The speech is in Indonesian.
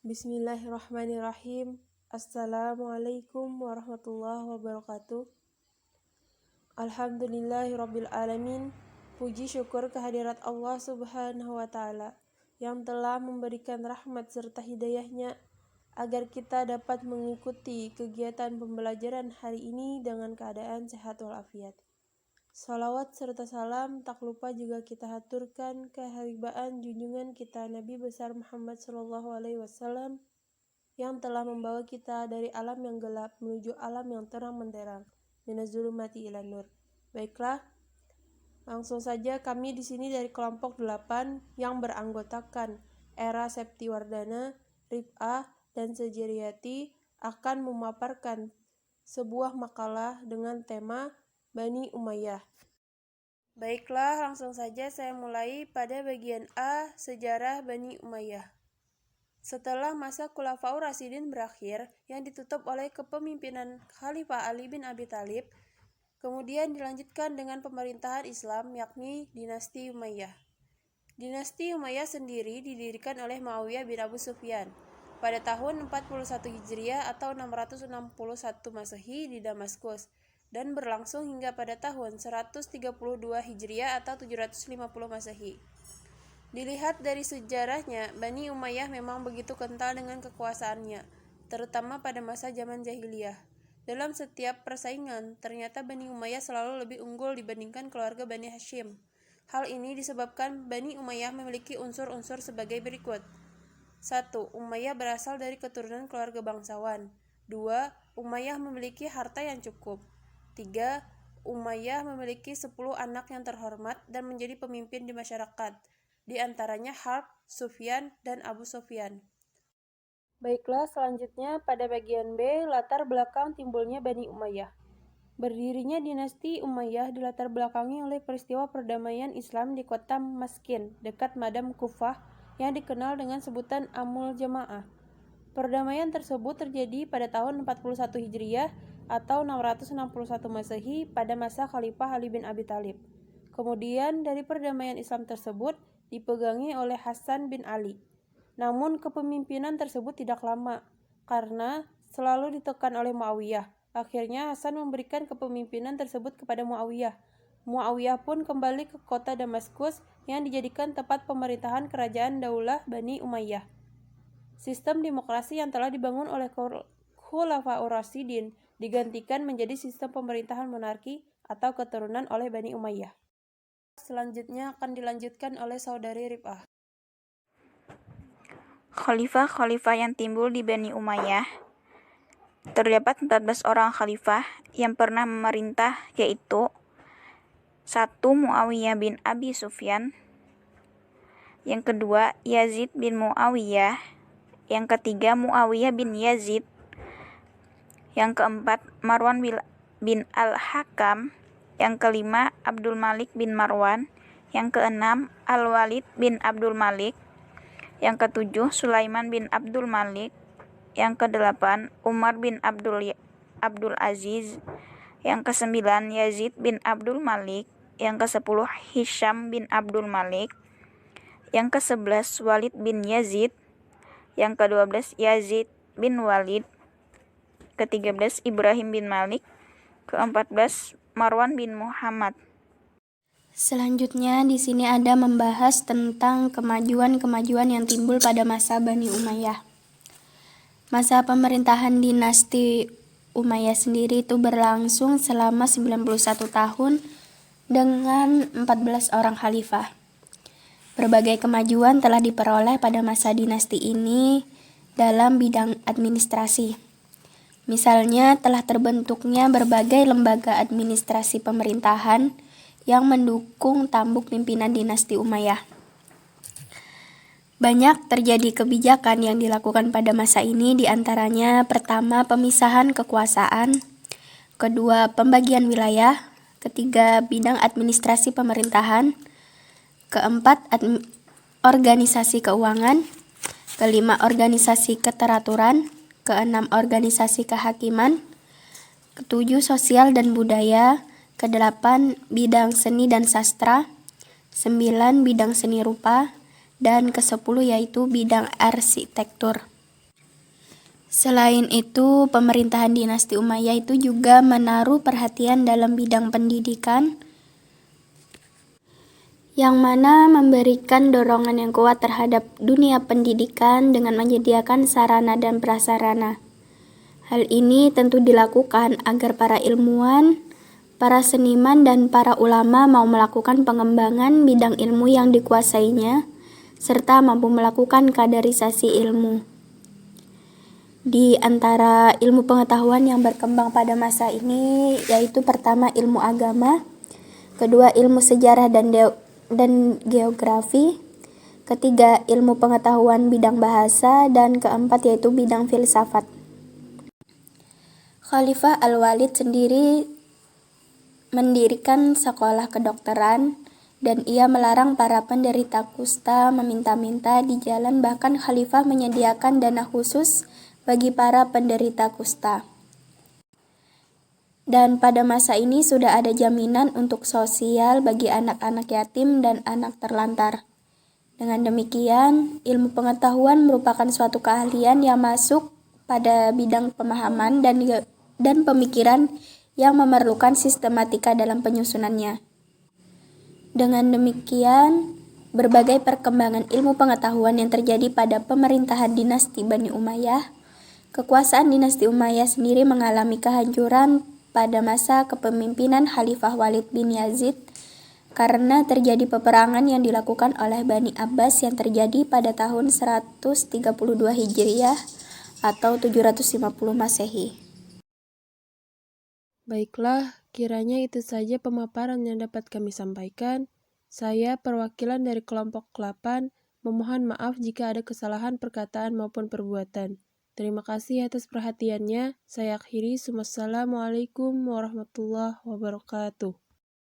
Bismillahirrahmanirrahim. Assalamualaikum warahmatullahi wabarakatuh. Alhamdulillahirabbil alamin. Puji syukur kehadirat Allah Subhanahu wa taala yang telah memberikan rahmat serta hidayahnya agar kita dapat mengikuti kegiatan pembelajaran hari ini dengan keadaan sehat walafiat. Salawat serta salam tak lupa juga kita haturkan keharibaan junjungan kita Nabi besar Muhammad SAW yang telah membawa kita dari alam yang gelap menuju alam yang terang menderang, minaz-zulumati ilan nur. Baiklah, langsung saja kami di sini dari kelompok 8 yang beranggotakan Era Septiwardana, Rif'ah, dan Sejriyati akan memaparkan sebuah makalah dengan tema Bani Umayyah. Baiklah, langsung saja saya mulai pada bagian A, Sejarah Bani Umayyah. Setelah masa Khulafaur Rasyidin berakhir, yang ditutup oleh kepemimpinan Khalifah Ali bin Abi Thalib, kemudian dilanjutkan dengan pemerintahan Islam, yakni Dinasti Umayyah. Dinasti Umayyah sendiri didirikan oleh Muawiyah bin Abu Sufyan pada tahun 41 Hijriah atau 661 Masehi di Damaskus, dan berlangsung hingga pada tahun 132 Hijriah atau 750 Masehi. Dilihat dari sejarahnya, Bani Umayyah memang begitu kental dengan kekuasaannya, terutama pada masa zaman jahiliyah. Dalam setiap persaingan, ternyata Bani Umayyah selalu lebih unggul dibandingkan keluarga Bani Hashim. Hal ini disebabkan Bani Umayyah memiliki unsur-unsur sebagai berikut. 1. Umayyah berasal dari keturunan keluarga bangsawan. 2. Umayyah memiliki harta yang cukup. 3. Umayyah memiliki 10 anak yang terhormat dan menjadi pemimpin di masyarakat, di antaranya Harb, Sufyan, dan Abu Sufyan. Baiklah, selanjutnya pada bagian B, latar belakang timbulnya Bani Umayyah. Berdirinya dinasti Umayyah dilatar belakangi oleh peristiwa perdamaian Islam di kota Maskin, dekat Madam Kufah, yang dikenal dengan sebutan Amul Jamaah. Perdamaian tersebut terjadi pada tahun 41 Hijriah atau 661 Masehi pada masa Khalifah Ali bin Abi Thalib. Kemudian dari perdamaian Islam tersebut dipegangi oleh Hasan bin Ali. Namun kepemimpinan tersebut tidak lama karena selalu ditekan oleh Muawiyah. Akhirnya Hasan memberikan kepemimpinan tersebut kepada Muawiyah. Muawiyah pun kembali ke kota Damaskus yang dijadikan tempat pemerintahan kerajaan Daulah Bani Umayyah. Sistem demokrasi yang telah dibangun oleh Khulafaur Rasyidin digantikan menjadi sistem pemerintahan monarki atau keturunan oleh Bani Umayyah. Selanjutnya akan dilanjutkan oleh saudari Rif'ah. Khalifah-khalifah yang timbul di Bani Umayyah. Terdapat 14 orang khalifah yang pernah memerintah, yaitu 1. Muawiyah bin Abi Sufyan, yang kedua Yazid bin Muawiyah, yang ketiga Muawiyah bin Yazid, yang keempat Marwan bin Al-Hakam, yang kelima Abdul Malik bin Marwan, yang keenam Al-Walid bin Abdul Malik, yang ketujuh Sulaiman bin Abdul Malik, yang kedelapan Umar bin Abdul Aziz, yang kesembilan Yazid bin Abdul Malik, yang kesepuluh Hisham bin Abdul Malik, yang ke-11 Walid bin Yazid, yang ke-12 Yazid bin Walid, ke-13 Ibrahim bin Malik, ke-14 Marwan bin Muhammad. Selanjutnya di sini ada membahas tentang kemajuan-kemajuan yang timbul pada masa Bani Umayyah. Masa pemerintahan dinasti Umayyah sendiri itu berlangsung selama 91 tahun dengan 14 orang khalifah. Berbagai kemajuan telah diperoleh pada masa dinasti ini dalam bidang administrasi. Misalnya telah terbentuknya berbagai lembaga administrasi pemerintahan yang mendukung tampuk pimpinan dinasti Umayyah. Banyak terjadi kebijakan yang dilakukan pada masa ini, diantaranya pertama pemisahan kekuasaan, kedua pembagian wilayah, ketiga bidang administrasi pemerintahan, keempat organisasi keuangan, kelima organisasi keteraturan, keenam organisasi kehakiman, ketujuh sosial dan budaya, kedelapan bidang seni dan sastra, 9 bidang seni rupa, dan ke-10 yaitu bidang arsitektur. Selain itu, pemerintahan dinasti Umayyah itu juga menaruh perhatian dalam bidang pendidikan, yang mana memberikan dorongan yang kuat terhadap dunia pendidikan dengan menyediakan sarana dan prasarana. Hal ini tentu dilakukan agar para ilmuwan, para seniman, dan para ulama mau melakukan pengembangan bidang ilmu yang dikuasainya, serta mampu melakukan kaderisasi ilmu. Di antara ilmu pengetahuan yang berkembang pada masa ini yaitu pertama ilmu agama, kedua ilmu sejarah dan geografi, ketiga ilmu pengetahuan bidang bahasa, dan keempat yaitu bidang filsafat. Khalifah Al-Walid sendiri mendirikan sekolah kedokteran dan ia melarang para penderita kusta meminta-minta di jalan, bahkan khalifah menyediakan dana khusus bagi para penderita kusta. Dan pada masa ini sudah ada jaminan untuk sosial bagi anak-anak yatim dan anak terlantar. Dengan demikian, ilmu pengetahuan merupakan suatu keahlian yang masuk pada bidang pemahaman dan pemikiran yang memerlukan sistematika dalam penyusunannya. Dengan demikian, berbagai perkembangan ilmu pengetahuan yang terjadi pada pemerintahan dinasti Bani Umayyah, kekuasaan dinasti Umayyah sendiri mengalami kehancuran pada masa kepemimpinan Khalifah Walid bin Yazid karena terjadi peperangan yang dilakukan oleh Bani Abbas yang terjadi pada tahun 132 Hijriah atau 750 Masehi. Baiklah, kiranya itu saja pemaparan yang dapat kami sampaikan. Saya, perwakilan dari kelompok 8, memohon maaf jika ada kesalahan perkataan maupun perbuatan. Terima kasih atas perhatiannya. Saya akhiri. Wassalamualaikum warahmatullahi wabarakatuh.